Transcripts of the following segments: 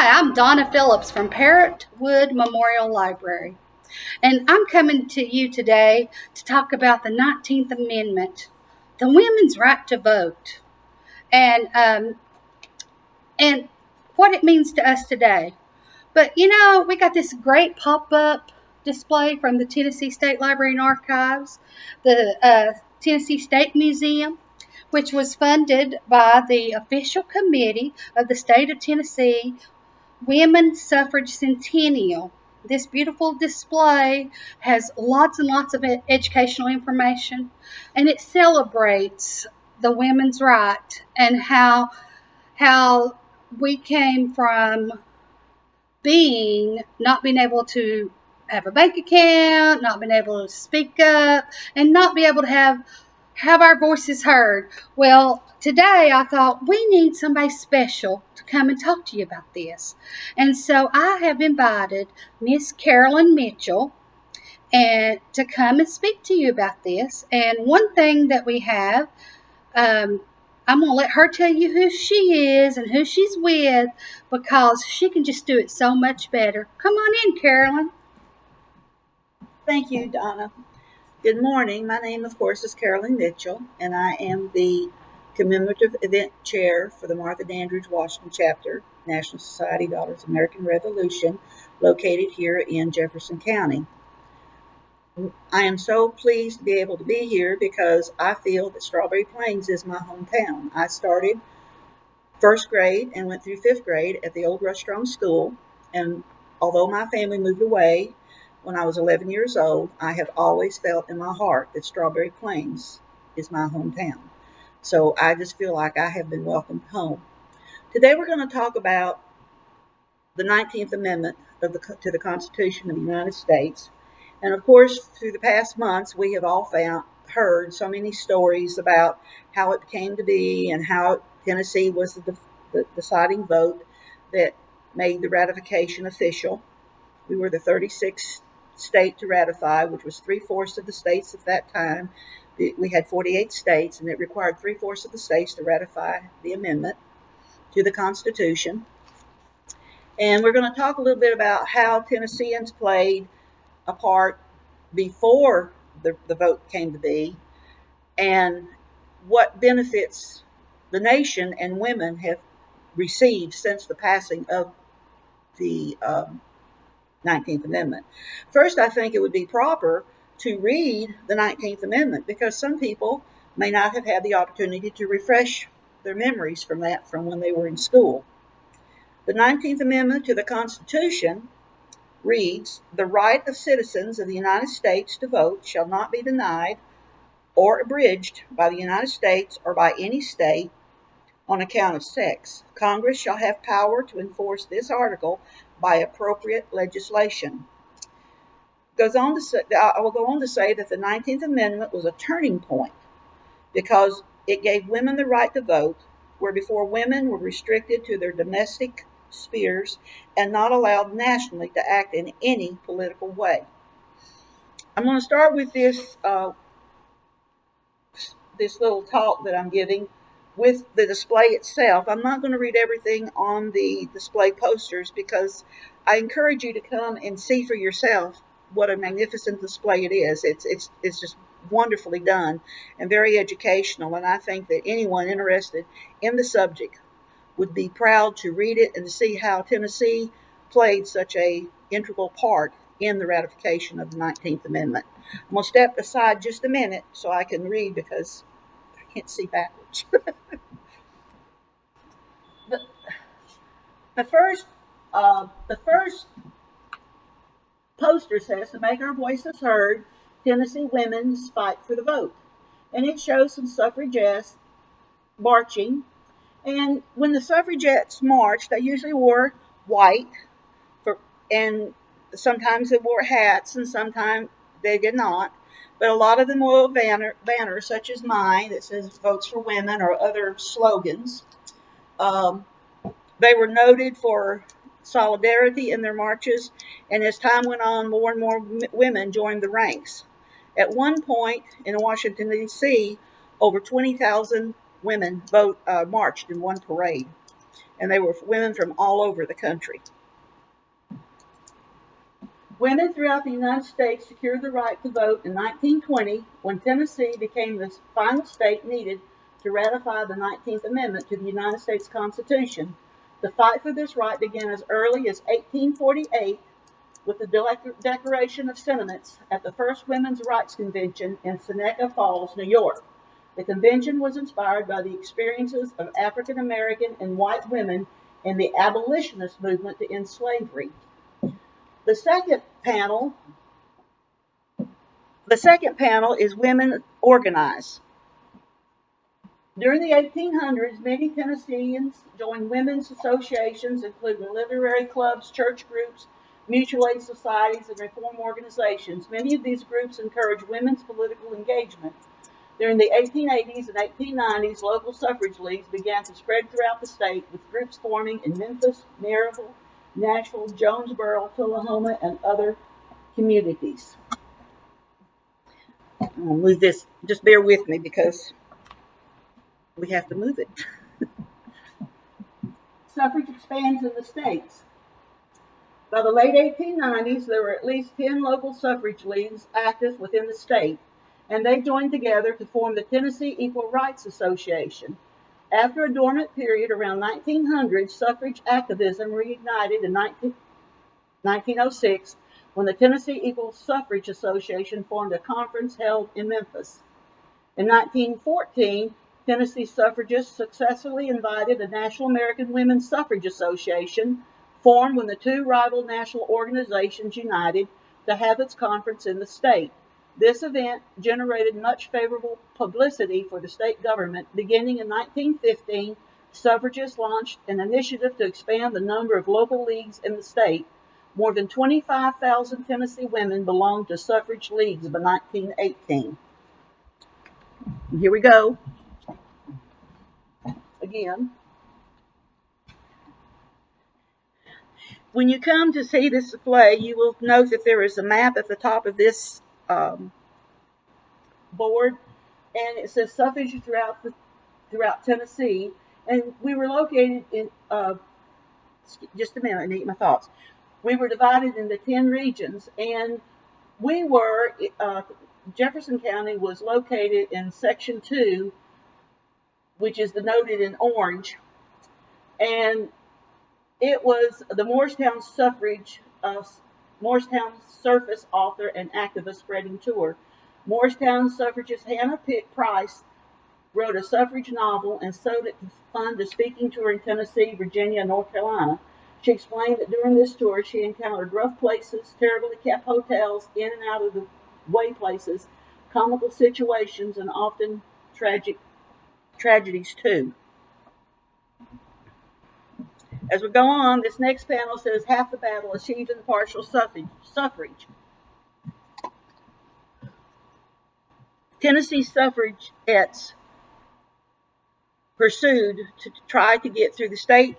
Hi, I'm Donna Phillips from Parrotwood Memorial Library, and I'm coming to you today to talk about the 19th Amendment, the women's right to vote, and um, and what it means to us today. But we got this great pop-up display from the Tennessee State Library and Archives, the Tennessee State Museum, which was funded by the official committee of the state of Tennessee Women Suffrage Centennial. This beautiful display has lots and lots of educational information, and it celebrates the women's right and how we came from not being able to have a bank account, not being able to speak up, and not be able to have our voices heard. Well, today I thought we need somebody special to come and talk to you about this. And so I have invited Miss Carolyn Mitchell and to come and speak to you about this. And one thing that we have, I'm going to let her tell you who she is and who she's with because she can just do it so much better. Come on in, Carolyn. Thank you, Donna. Good morning. My name, of course, is Carolyn Mitchell, and I am the commemorative event chair for the Martha Dandridge Washington Chapter, National Society Daughters of American Revolution, located here in Jefferson County. I am so pleased to be able to be here because I feel that Strawberry Plains is my hometown. I started first grade and went through fifth grade at the old Rush Strong School, and although my family moved away when I was 11 years old, I have always felt in my heart that Strawberry Plains is my hometown. So I just feel like I have been welcomed home. Today we're going to talk about the 19th Amendment to the Constitution of the United States. And of course, through the past months, we have all heard so many stories about how it came to be and how Tennessee was the deciding vote that made the ratification official. We were the 36th state to ratify, which was three-fourths of the states at that time. We had 48 states, and it required three-fourths of the states to ratify the amendment to the Constitution. And we're going to talk a little bit about how Tennesseans played a part before the vote came to be and what benefits the nation and women have received since the passing of the 19th Amendment. First, I think it would be proper to read the 19th Amendment because some people may not have had the opportunity to refresh their memories from when they were in school. The 19th Amendment to the Constitution reads, "The right of citizens of the United States to vote shall not be denied or abridged by the United States or by any state on account of sex. Congress shall have power to enforce this article by appropriate legislation." I will go on to say that the 19th Amendment was a turning point because it gave women the right to vote, where before women were restricted to their domestic spheres and not allowed nationally to act in any political way. I'm going to start with this little talk that I'm giving with the display itself. I'm not going to read everything on the display posters because I encourage you to come and see for yourself what a magnificent display it is. It's just wonderfully done and very educational, and I think that anyone interested in the subject would be proud to read it and to see how Tennessee played such a integral part in the ratification of the 19th Amendment. I'm going to step aside just a minute so I can read because I can't see backwards. the, the first the first poster says, "To make our voices heard, Tennessee women's fight for the vote," and it shows some suffragettes marching. And when the suffragettes marched, they usually wore white, and sometimes they wore hats, and sometimes they did not. But a lot of them wore banners, such as mine, that says "Votes for Women" or other slogans. Um, they were noted for solidarity in their marches, and as time went on, more and more women joined the ranks. At one point in Washington, D.C., over 20,000 women marched in one parade. and they were women from all over the country. Women throughout the United States secured the right to vote in 1920 when Tennessee became the final state needed to ratify the 19th Amendment to the United States Constitution. The fight for this right began as early as 1848 with the Declaration of Sentiments at the first Women's Rights Convention in Seneca Falls, New York. The convention was inspired by the experiences of African American and white women in the abolitionist movement to end slavery. The second panel is Women Organize. During the 1800s, many Tennesseans joined women's associations, including literary clubs, church groups, mutual aid societies, and reform organizations. Many of these groups encouraged women's political engagement. During the 1880s and 1890s, local suffrage leagues began to spread throughout the state, with groups forming in Memphis, Maryville, Nashville, Jonesboro, Tullahoma, and other communities. I'm going to move this. Just bear with me because we have to move it. Suffrage expands in the states. By the late 1890s, there were at least 10 local suffrage leagues active within the state, and they joined together to form the Tennessee Equal Rights Association. After a dormant period around 1900, suffrage activism reignited in 1906 when the Tennessee Equal Suffrage Association formed a conference held in Memphis. In 1914, Tennessee suffragists successfully invited the National American Women's Suffrage Association, formed when the two rival national organizations united, to have its conference in the state. This event generated much favorable publicity for the state government. Beginning in 1915, suffragists launched an initiative to expand the number of local leagues in the state. More than 25,000 Tennessee women belonged to suffrage leagues by 1918. Here we go. Again. When you come to see this display, you will note that there is a map at the top of this board, and it says suffrage throughout Tennessee. And we were located in, just a minute, I need my thoughts. We were divided into 10 regions, and we were, Jefferson County was located in Section 2, which is denoted in orange, and it was the Morristown Surface author and activist spreading tour. Morristown suffragist Hannah Price wrote a suffrage novel and sold it to fund a speaking tour in Tennessee, Virginia, and North Carolina. She explained that during this tour she encountered rough places, terribly kept hotels, in and out of the way places, comical situations, and often tragedies too. As we go on, this next panel says half the battle achieved in partial suffrage. Tennessee suffragettes pursued to try to get through the state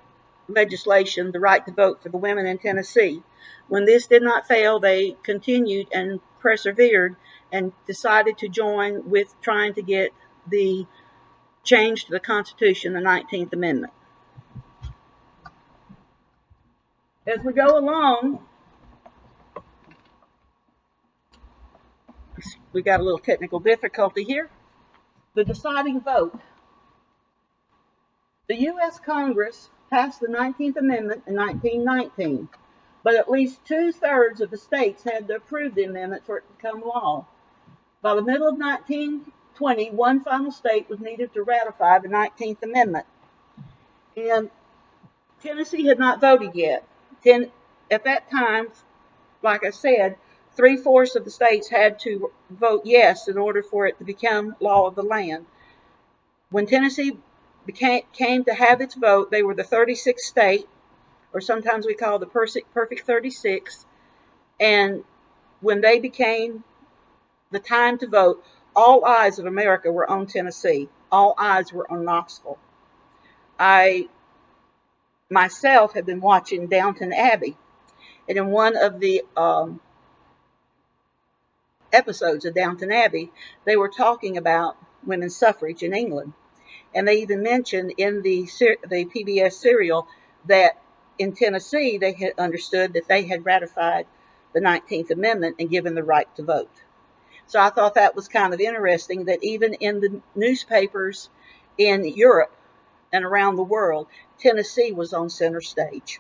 legislation the right to vote for the women in Tennessee. When this did not fail, they continued and persevered and decided to join with trying to get the change to the Constitution, the 19th Amendment. As we go along, we got a little technical difficulty here. The deciding vote. The U.S. Congress passed the 19th Amendment in 1919, but at least 2/3 of the states had to approve the amendment for it to become law. By the middle of 1920, one final state was needed to ratify the 19th Amendment, and Tennessee had not voted yet. At that time, like I said, 3/4 of the states had to vote yes in order for it to become law of the land. When Tennessee came to have its vote, they were the 36th state, or sometimes we call the perfect 36. And when they became the time to vote, all eyes of America were on Tennessee. All eyes were on Knoxville. I myself have been watching Downton Abbey, and in one of the episodes of Downton Abbey, they were talking about women's suffrage in England. And they even mentioned in the PBS serial that in Tennessee they had understood that they had ratified the 19th Amendment and given the right to vote. So I thought that was kind of interesting that even in the newspapers in Europe and around the world, Tennessee was on center stage.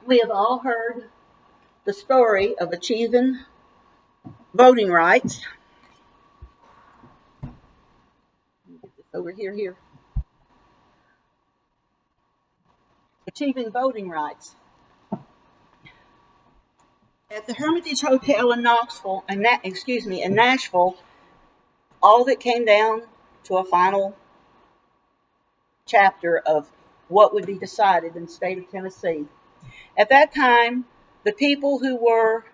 We have all heard the story of achieving voting rights. Get this over here. Achieving voting rights. At the Hermitage Hotel in Knoxville, in Nashville, all of it came down to a final chapter of what would be decided in the state of Tennessee. At that time, the people who were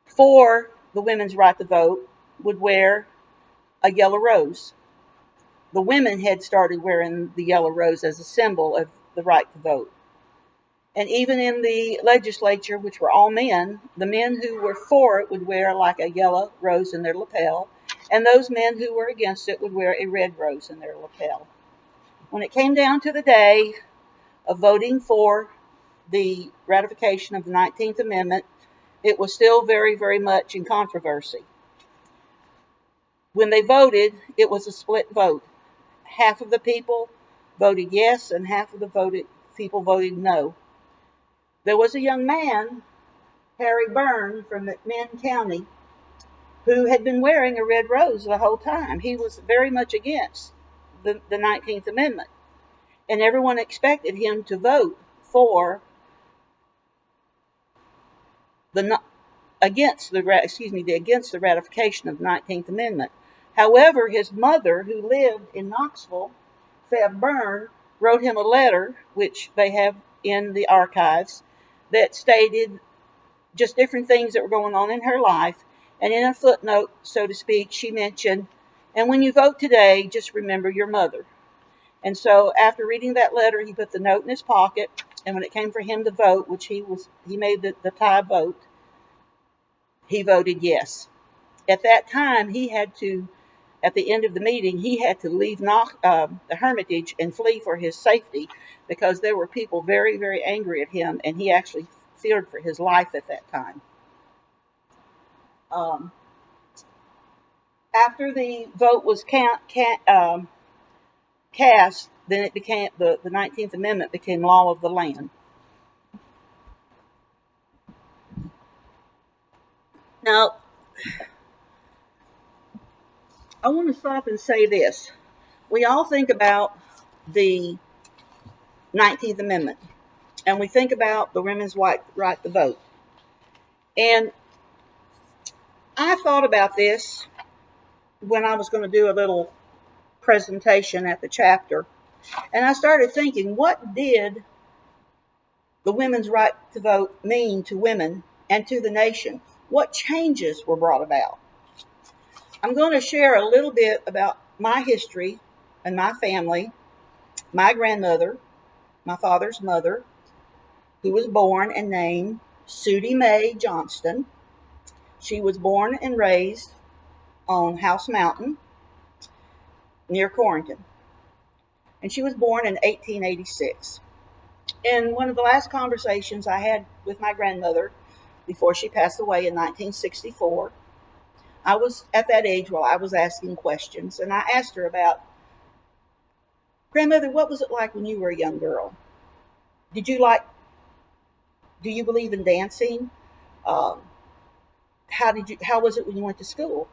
for the women's right to vote would wear a yellow rose. The women had started wearing the yellow rose as a symbol of the right to vote. And even in the legislature, which were all men, the men who were for it would wear like a yellow rose in their lapel, and those men who were against it would wear a red rose in their lapel. When it came down to the day of voting for the ratification of the 19th Amendment, it was still very, very much in controversy. When they voted, it was a split vote. Half of the people voted yes, and half of the people voted no. There was a young man, Harry Byrne from McMinn County, who had been wearing a red rose the whole time. He was very much against the 19th Amendment, and everyone expected him to vote for the against the ratification of the 19th Amendment. However, his mother, who lived in Knoxville, Feb Byrne, wrote him a letter, which they have in the archives, that stated just different things that were going on in her life. And in a footnote, so to speak, she mentioned, and when you vote today, just remember your mother. And so after reading that letter, he put the note in his pocket. And when it came for him to vote, which he made the tie vote, he voted yes. At that time, at the end of the meeting, he had to leave the Hermitage and flee for his safety because there were people very, very angry at him, and he actually feared for his life at that time. After the vote was cast, then it became the 19th Amendment became law of the land. Now, I want to stop and say this. We all think about the 19th Amendment, and we think about the women's right to vote. And I thought about this when I was going to do a little presentation at the chapter, and I started thinking, what did the women's right to vote mean to women and to the nation? What changes were brought about? I'm going to share a little bit about my history and my family. My grandmother, my father's mother, who was born and named Sudie Mae Johnston. She was born and raised on House Mountain near Corrington. And she was born in 1886. In one of the last conversations I had with my grandmother before she passed away in 1964, I was at that age where I was asking questions, and I asked her about, Grandmother, what was it like when you were a young girl? Do you believe in dancing? Um, how was it when you went to school?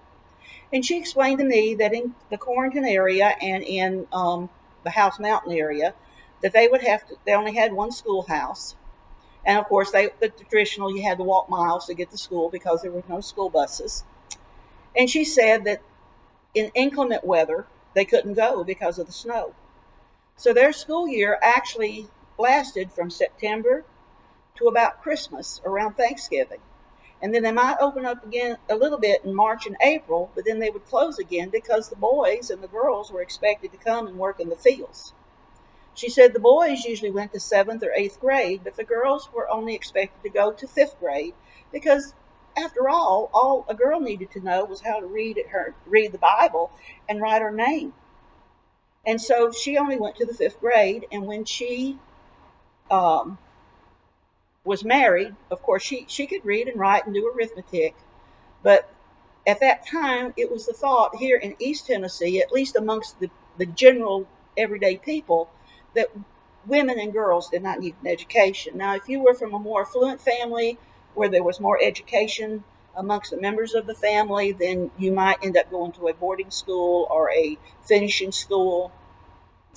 And she explained to me that in the Corrington area and in the House Mountain area, that they only had one schoolhouse. And of course, the traditional, you had to walk miles to get to school because there were no school buses. And she said that in inclement weather, they couldn't go because of the snow. So their school year actually lasted from September to about Christmas, around Thanksgiving. And then they might open up again a little bit in March and April, but then they would close again because the boys and the girls were expected to come and work in the fields. She said the boys usually went to 7th or 8th grade, but the girls were only expected to go to 5th grade because after all a girl needed to know was how to read the Bible and write her name. And so she only went to the fifth grade. And when she um, was married, of course, she could read and write and do arithmetic. But at that time, it was the thought here in East Tennessee, at least amongst the general everyday people, that women and girls did not need an education. Now, if you were from a more affluent family where there was more education amongst the members of the family, then you might end up going to a boarding school or a finishing school.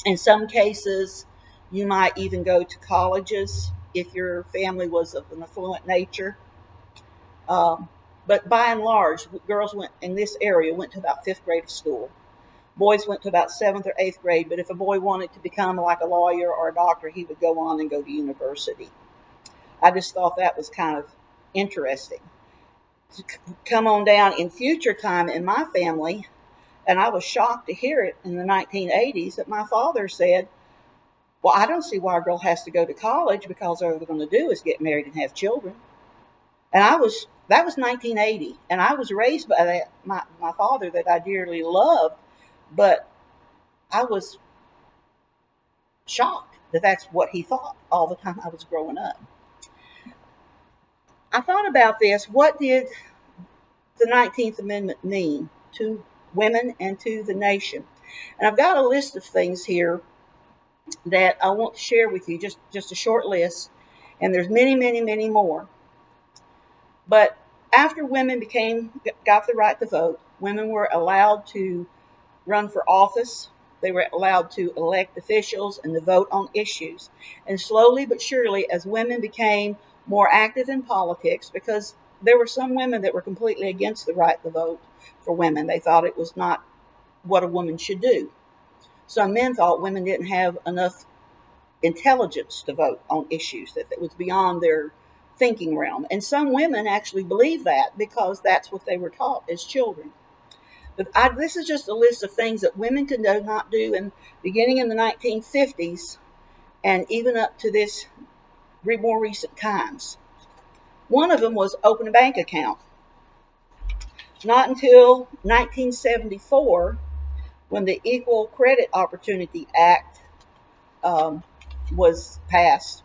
In some cases, you might even go to colleges if your family was of an affluent nature. Um, but by and large, girls went in this area went to about fifth grade of school. Boys went to about seventh or eighth grade. But if a boy wanted to become like a lawyer or a doctor, he would go on and go to university. I just thought that was kind of interesting. To come on down in future time in my family, and I was shocked to hear it in the 1980s that my father said, "Well, I don't see why a girl has to go to college because all they're going to do is get married and have children." And that was 1980, and I was raised by my father that I dearly loved, but I was shocked that that's what he thought all the time I was growing up. I thought about this. What did the 19th Amendment mean to women and to the nation? And I've got a list of things here that I want to share with you, just a short list, and there's many, many, many more. But after women got the right to vote, women were allowed to run for office. They were allowed to elect officials and to vote on issues. And slowly but surely, as women became more active in politics, because there were some women that were completely against the right to vote for women. They thought it was not what a woman should do. Some men thought women didn't have enough intelligence to vote on issues, that it was beyond their thinking realm. And some women actually believed that because that's what they were taught as children. But this is just a list of things that women could not do, and beginning in the 1950s and even up to this more recent times. One of them was open a bank account. Not until 1974, when the Equal Credit Opportunity Act was passed,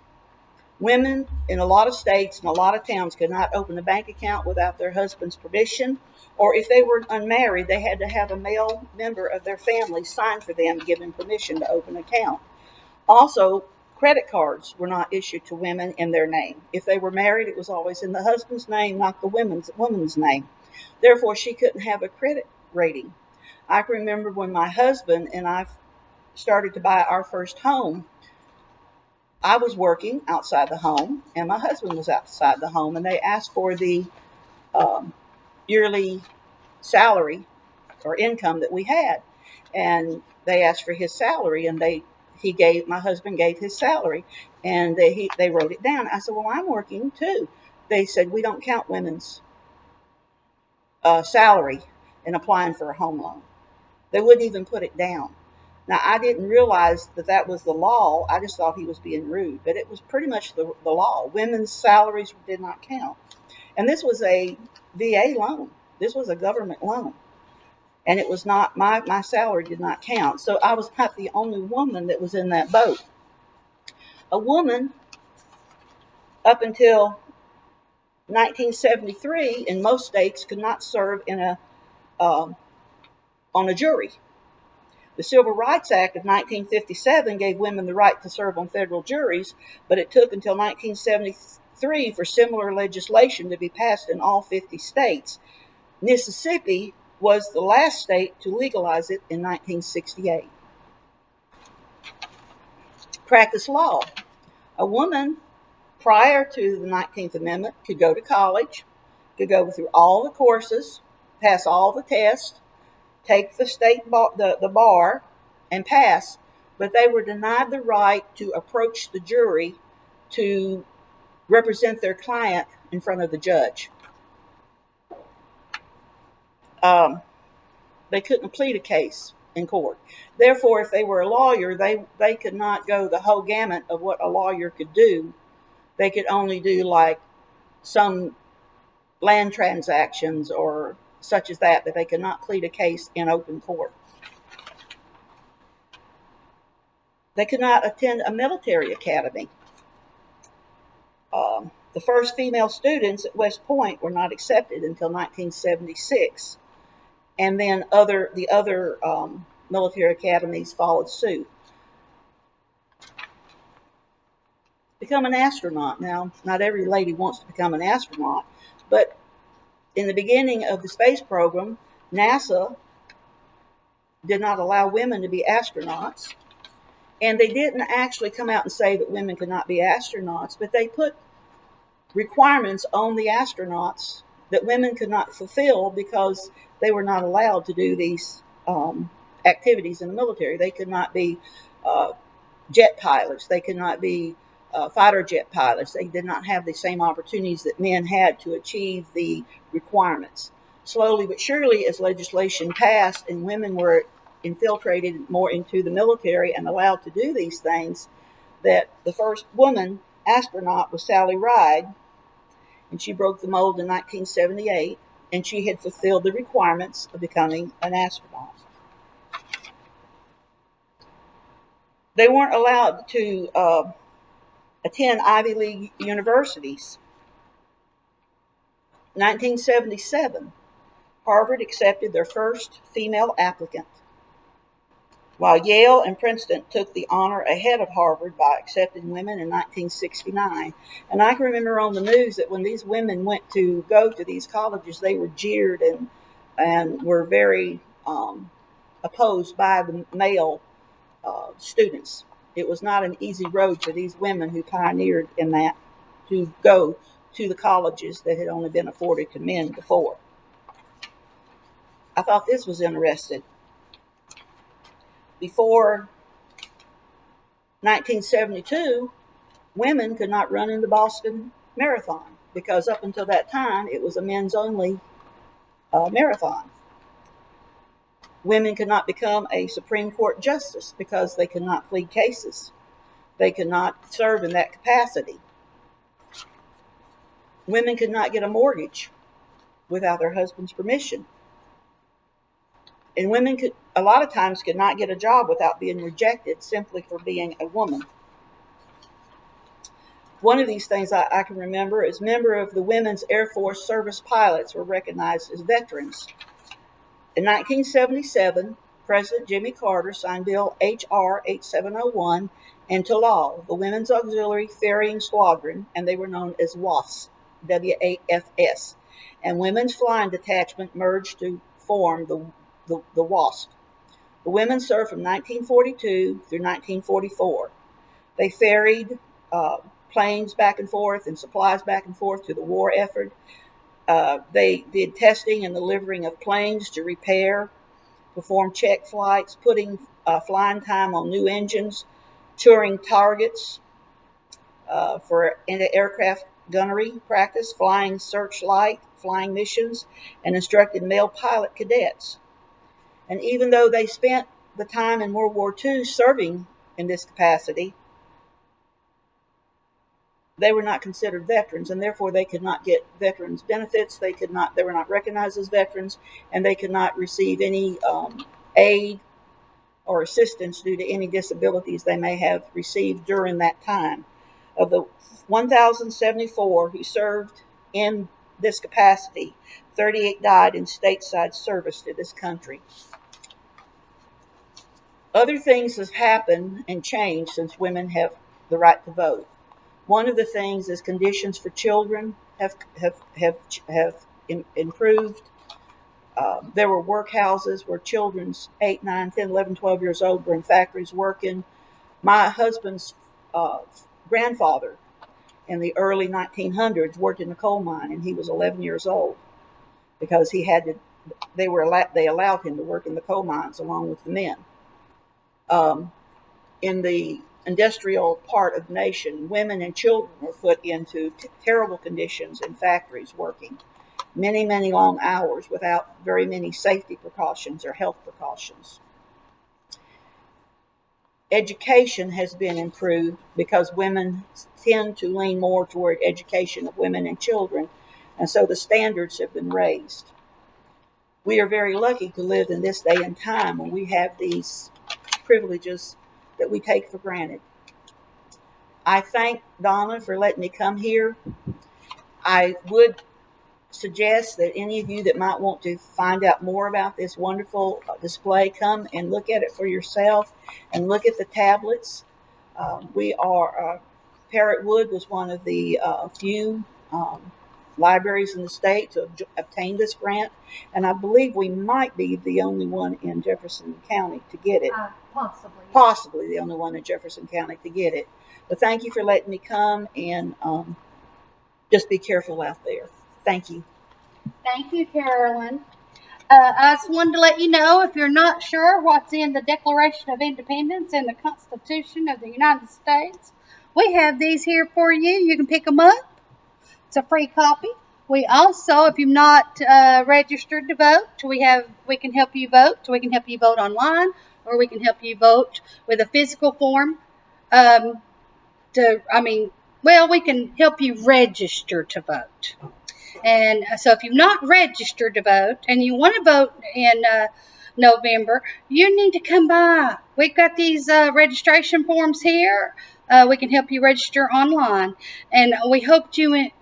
women in a lot of states and a lot of towns could not open a bank account without their husband's permission, or if they were unmarried, they had to have a male member of their family sign for them, giving permission to open an account. Also, credit cards were not issued to women in their name. If they were married, it was always in the husband's name, not the woman's name. Therefore, she couldn't have a credit rating. I can remember when my husband and I started to buy our first home, I was working outside the home, and my husband was outside the home, and they asked for the yearly salary or income that we had, and they asked for his salary, and my husband gave his salary, and they wrote it down. I said, "Well, I'm working too." They said, "We don't count women's salary in applying for a home loan." They wouldn't even put it down. Now, I didn't realize that that was the law. I just thought he was being rude, but it was pretty much the law. Women's salaries did not count. And this was a VA loan. This was a government loan. And it was not, my salary did not count. So I was not the only woman that was in that boat. A woman, up until 1973, in most states, could not serve on a jury. The Civil Rights Act of 1957 gave women the right to serve on federal juries, but it took until 1973 for similar legislation to be passed in all 50 states. Mississippi was the last state to legalize it in 1968. Practice law. A woman prior to the 19th Amendment could go to college, could go through all the courses, pass all the tests, take the state the bar, and pass, but they were denied the right to approach the jury to represent their client in front of the judge. They couldn't plead a case in court. Therefore, if they were a lawyer, they could not go the whole gamut of what a lawyer could do. They could only do like some land transactions or such as that they could not plead a case in open court. They could not attend a military academy. The first female students at West Point were not accepted until 1976, and then the other military academies followed suit. Become an astronaut. Now, not every lady wants to become an astronaut, but in the beginning of the space program, NASA did not allow women to be astronauts. And they didn't actually come out and say that women could not be astronauts, but they put requirements on the astronauts that women could not fulfill because they were not allowed to do these activities in the military. They could not be jet pilots. They could not be fighter jet pilots. They did not have the same opportunities that men had to achieve the requirements. Slowly but surely, as legislation passed and women were infiltrated more into the military and allowed to do these things, that the first woman astronaut was Sally Ride, and she broke the mold in 1978, and she had fulfilled the requirements of becoming an astronaut. They weren't allowed to attend Ivy League universities. 1977, Harvard accepted their first female applicant, while Yale and Princeton took the honor ahead of Harvard by accepting women in 1969. And I can remember on the news that when these women went to go to these colleges, they were jeered and were very opposed by the male students. It was not an easy road for these women who pioneered in that to go to the colleges that had only been afforded to men before. I thought this was interesting. Before 1972, women could not run in the Boston Marathon because up until that time, it was a men's only marathon. Women could not become a Supreme Court justice because they could not plead cases. They could not serve in that capacity. Women could not get a mortgage without their husband's permission. And women could, a lot of times, could not get a job without being rejected simply for being a woman. One of these things I can remember is member of the Women's Air Force service pilots were recognized as veterans. In 1977, President Jimmy Carter signed Bill H.R. 8701 into law, the Women's Auxiliary Ferrying Squadron, and they were known as WAFS, W-A-F-S. And Women's Flying Detachment merged to form the WASP. The women served from 1942 through 1944. They ferried planes back and forth and supplies back and forth to the war effort. They did testing and delivering of planes to repair, performed check flights, putting flying time on new engines, touring targets for anti-aircraft gunnery practice, flying searchlight, flying missions, and instructed male pilot cadets. And even though they spent the time in World War II serving in this capacity, they were not considered veterans, and therefore they could not get veterans benefits. They were not recognized as veterans, and they could not receive any aid or assistance due to any disabilities they may have received during that time. Of the 1,074 who served in this capacity, 38 died in stateside service to this country. Other things have happened and changed since women have the right to vote. One of the things is conditions for children have improved. There were workhouses where children's 8, 9, 10, 11, 12 years old were in factories working. My husband's grandfather in the early 1900s worked in a coal mine, and he was 11 years old because he had to. They allowed him to work in the coal mines along with the men. In the industrial part of the nation, women and children were put into terrible conditions in factories working many, many long hours without very many safety precautions or health precautions. Education has been improved because women tend to lean more toward education of women and children And so the standards have been raised. We are very lucky to live in this day and time when we have these privileges that we take for granted. I thank Donna for letting me come here. I would suggest that any of you that might want to find out more about this wonderful display, come and look at it for yourself and look at the tablets. Parrot Wood was one of the few libraries in the state to obtain this grant, and I believe we might be the only one in Jefferson County to get it. Possibly. Possibly the only one in Jefferson County to get it. But thank you for letting me come, and just be careful out there. Thank you. Thank you, Carolyn. I just wanted to let you know, if you're not sure what's in the Declaration of Independence and the Constitution of the United States, we have these here for you. You can pick them up. It's a free copy. We also, if you're not registered to vote, we can help you vote. We can help you vote online, or we can help you vote with a physical form. We can help you register to vote. And so if you're not registered to vote and you want to vote in November, you need to come by. We've got these registration forms here. We can help you register online. And we hope you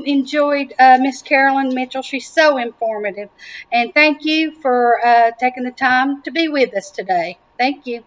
enjoyed Miss Carolyn Mitchell. She's so informative. And thank you for taking the time to be with us today. Thank you.